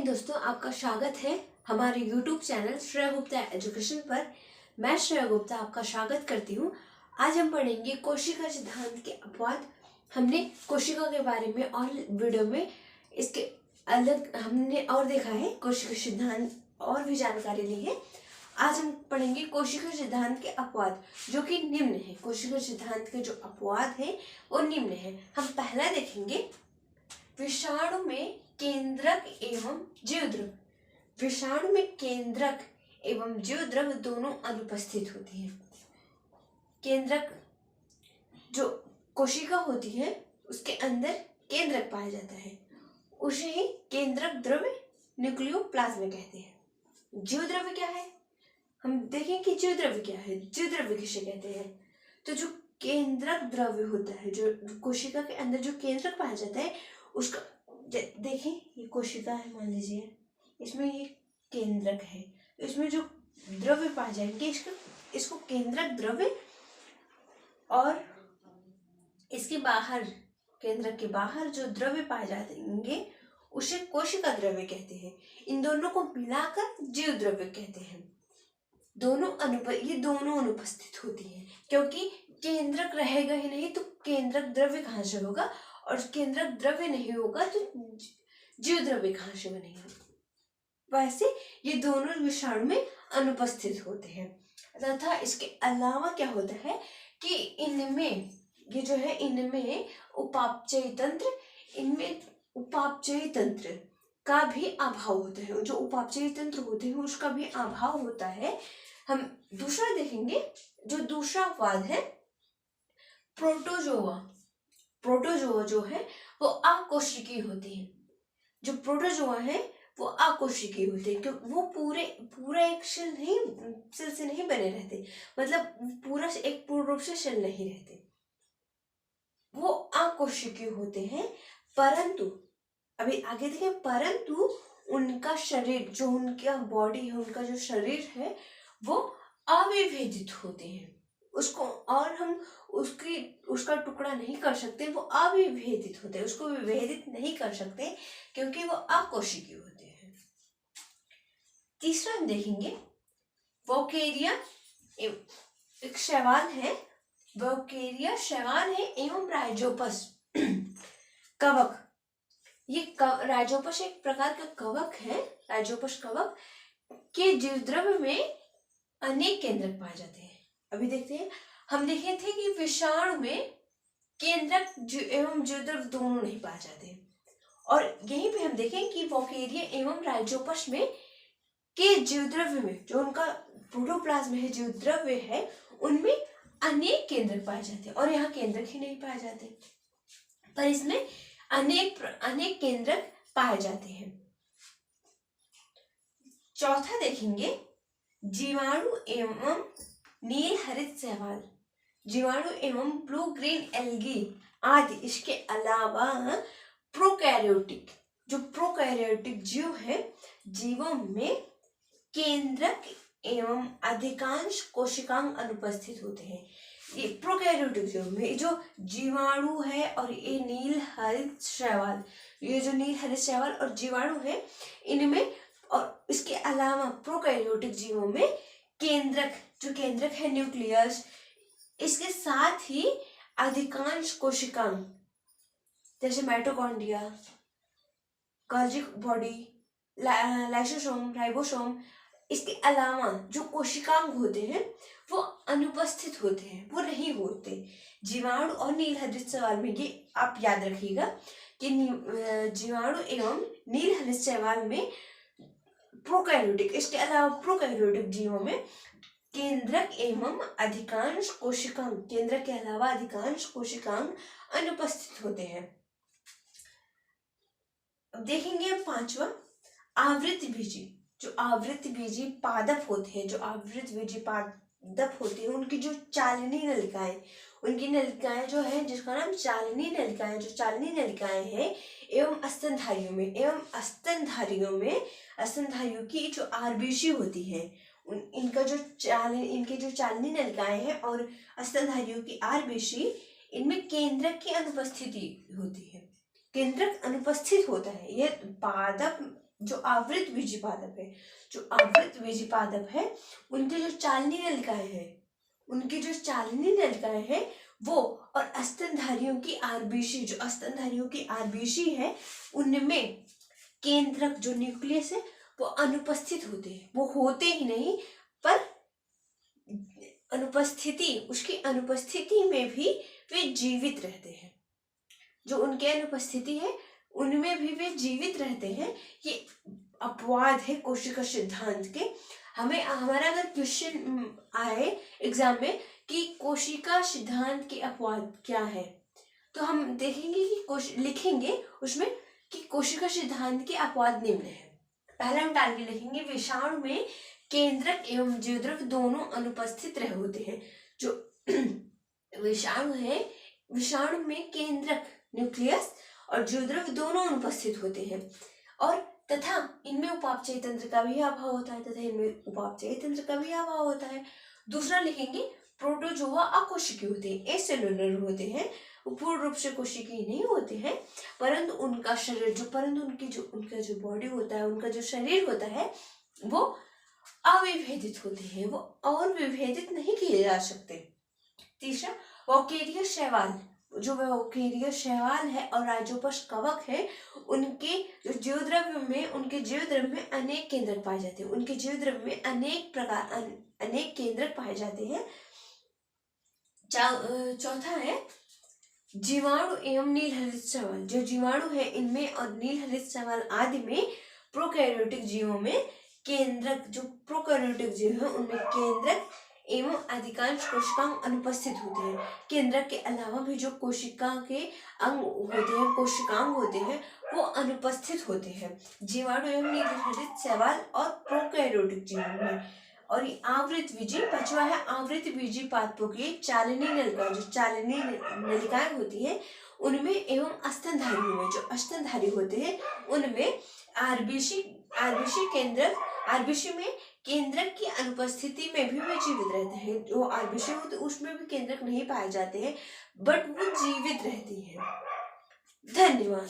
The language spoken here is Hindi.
मॉर्निंग दोस्तों, आपका स्वागत है हमारे YouTube channel Shreya Gupta education पर। मैं श्रेया गुप्ता आपका स्वागत करती हूँ। आज हम पढ़ेंगे कोशिका सिद्धांत के अपवाद। हमने कोशिका के बारे में और वीडियो में इसके अलग हमने और देखा है, कोशिका सिद्धांत और भी जानकारी ली है। आज हम पढ़ेंगे कोशिका सिद्धांत के अपवाद, जो कि निम्न है। कोशिका सिद्धांत के जो अपवाद है वो निम्न है। हम पहला देखेंगे, विषाणु में केंद्रक एवं जीवद्रव। विषाणु में केंद्रक एवं जीवद्रव दोनों अनुपस्थित होती हैं। केंद्रक जो कोशिका होती है उसके अंदर केंद्रक पाया जाता है, उसे ही केंद्रक द्रव्य न्यूक्लियोप्लाज्म कहते हैं। जीवद्रव्य क्या है, हम देखें कि जीवद्रव्य क्या है। जीवद्रव्य किसे कहते हैं? तो जो केंद्रक द्रव्य होता है, जो कोशिका के अंदर जो केंद्रक पाया जाता है उसका, देखें ये कोशिका है, मान लीजिए इसमें ये केंद्रक है, तो इसमें जो द्रव्य पाए जाएंगे इसको केंद्रक द्रव्य, और इसके बाहर, केंद्रक के बाहर जो द्रव्य पाए जाएंगे उसे कोशिका द्रव्य कहते हैं। इन दोनों को मिलाकर जीव द्रव्य कहते हैं। ये दोनों अनुपस्थित होती हैं, क्योंकि केंद्रक रहेगा ही नहीं तो केंद्रक द्रव्य कहाँ से होगा, और केंद्रक द्रव्य नहीं होगा तो जीव द्रव्य कहाँ से बनेगा। वैसे ये दोनों विषाणु में अनुपस्थित होते हैं। तथा इसके अलावा क्या होता है कि इनमें ये जो है, इनमें उपापचयी तंत्र का भी अभाव होता है। जो उपापचयी तंत्र होते हैं उसका भी अभाव होता है। हम दूसरा देखेंगे, जो दूसरा अपवाद है प्रोटोजोआ। प्रोटोजोआ जो है वो अकोशिकीय होती है। जो प्रोटोजोआ है वो अकोशिकीय होते हैं, क्योंकि वो पूरा एक सेल से नहीं बने रहते, मतलब पूरा एक पूर्ण रूप से सेल नहीं रहते, वो अकोशिकीय होते हैं। परंतु अभी आगे देखें, परंतु उनका शरीर, जो उनका बॉडी है, उनका जो शरीर है वो अविभेदित होते हैं। उसको और हम उसका टुकड़ा नहीं कर सकते, वो अविभेदित होते हैं, उसको विभेदित नहीं कर सकते क्योंकि वो अकोशिकीय होते हैं। तीसरा हम देखेंगे, वोकेरिया एक शैवाल है, वोकेरिया शैवाल है एवं राइजोपस कवक। ये राइजोपस एक प्रकार का कवक है। राइजोपस कवक के जीवद्रव्य में अनेक केंद्रक पाए जाते हैं। अभी देखते हैं, हम देखे थे कि विषाणु में केंद्रक एवं जीवद्रव्य दोनों नहीं पाए जाते, और यहीं पे हम देखें कि वोकेरिया एवं राइजोपस में के जीवद्रव्य में, जो उनका प्रोटोप्लाज्म है, जीवद्रव्य है, उनमें अनेक केंद्रक पाए जाते हैं, और यहाँ केंद्रक ही नहीं पाए जाते, पर इसमें अनेक केंद्रक पाए जाते हैं। चौथा देखेंगे, जीवाणु एवं नील हरित शैवाल। जीवाणु एवं ब्लू ग्रीन एल्गी आदि। इसके अलावा प्रोकैरियोटिक जीव है, जीवों में केंद्रक एवं अधिकांश कोशिकांग अनुपस्थित होते हैं। ये प्रोकैरियोटिक जीव में जो जीवाणु है और ये नील हरित शैवाल, ये जो नील हरित शैवाल और जीवाणु है, इनमें, और इसके अलावा प्रोकैरियोटिक जीवों में जो केंद्रक है न्यूक्लियस, इसके साथ ही अधिकांश कोशिकांग जैसे mitochondria, Golgi body, lysosome, ribosome, इसके अलावा जो कोशिकांग होते हैं वो अनुपस्थित होते हैं, वो नहीं होते जीवाणु और नील हरित शैवाल में। ये आप याद रखिएगा कि जीवाणु एवं नील हरित शैवाल में प्रोकैरियोटिक, इसके अलावा प्रोकैरियोटिक जीवों में केंद्रक एवं अधिकांश कोशिकांग, केंद्रक के अलावा अधिकांश कोशिकांग अनुपस्थित होते हैं। अब देखेंगे पांचवा, आवृतबीजी। जो आवृतबीजी पादप होते हैं, उनकी जो चालनी नलिकाएं, उनकी नलिकाएं जो है, जिसका नाम चालनी नलिकाएं, जो चालनी नलिकाएं हैं, एवं स्तनधारियों की जो आरबीसी होती है, इनकी जो चालनी नलिकाएं हैं और स्तनधारियों की आरबीसी, इनमें केंद्रक की अनुपस्थिति होती है। केंद्रक अनुपस्थित होता है। ये पादप जो आवृत बीजी पादप है, जो आवृत बीजी पादप है, उनके जो चालनी नलिकाएं हैं वो, और स्तनधारियों की आरबीसी, जो स्तनधारियों की आरबीसी है, उनमें केंद्रक जो न्यूक्लियस है वो अनुपस्थित होते हैं। वो होते ही नहीं, पर उसकी अनुपस्थिति में भी वे जीवित रहते हैं। जो उनके अनुपस्थिति है उनमें भी वे जीवित रहते हैं। ये अपवाद है कोशिका सिद्धांत के। हमारा अगर क्वेश्चन आए एग्जाम में कि कोशिका सिद्धांत के अपवाद क्या है, तो हम देखेंगे कि लिखेंगे उसमें कि कोशिका सिद्धांत के अपवाद निम्न है। पहला हम डाल के लिखेंगे, विषाणु में केंद्रक एवं जीवद्रव दोनों अनुपस्थित रहे होते हैं। जो विषाणु है, विषाणु में केंद्रक न्यूक्लियस और जीवद्रव दोनों अनुपस्थित होते हैं, और तथा इनमें उपापचयी तंत्र का भी अभाव होता है। दूसरा लिखेंगे, प्रोटोजोआ अकोशिकीय होते हैं, एसेलुलर होते हैं, पूर्ण रूप से कोशिकीय नहीं होते हैं, परंतु उनका जो बॉडी होता है, उनका जो शरीर होता है वो अविभेदित होते हैं, वो और विभेदित नहीं किए जा सकते। तीसरा, वोकेरियस शैवाल, जो वोकेरियस शैवाल है और राइजोपस कवक है, उनके जीवद्रव्य में अनेक केंद्रक पाए जाते हैं। उनके जीवद्रव्य में अनेक केंद्रक पाए जाते हैं। चौथा है जीवाणु एवं नीलहरित शैवाल। जो जीवाणु है इनमें और नीलहरित शैवाल आदि में प्रोकैरियोटिक जीवों में केंद्रक, जो प्रोकैरियोटिक जीव है उनमें केंद्रक एवं अधिकांश कोशिकांग अनुपस्थित होते हैं। केंद्रक के अलावा भी जो कोशिका के अंग होते हैं, कोशिकांग होते हैं, वो अनुपस्थित होते हैं जीवाणु एवं नीलहरित शैवाल और प्रोकैरियोटिक जीवों में। और ये आवृत बीजी, पांचवा है आवृत बीजी पादपों की चालनी नलिकाएं होती हैं उनमें एवं स्तनधारियों में, जो स्तनधारी होते हैं उनमें आरबीसी में केंद्रक की अनुपस्थिति में भी वे जीवित रहते हैं। जो आरबीसी होते हैं उसमें भी केंद्रक नहीं पाए जाते हैं, बट वो जीवित रहती है। धन्यवाद।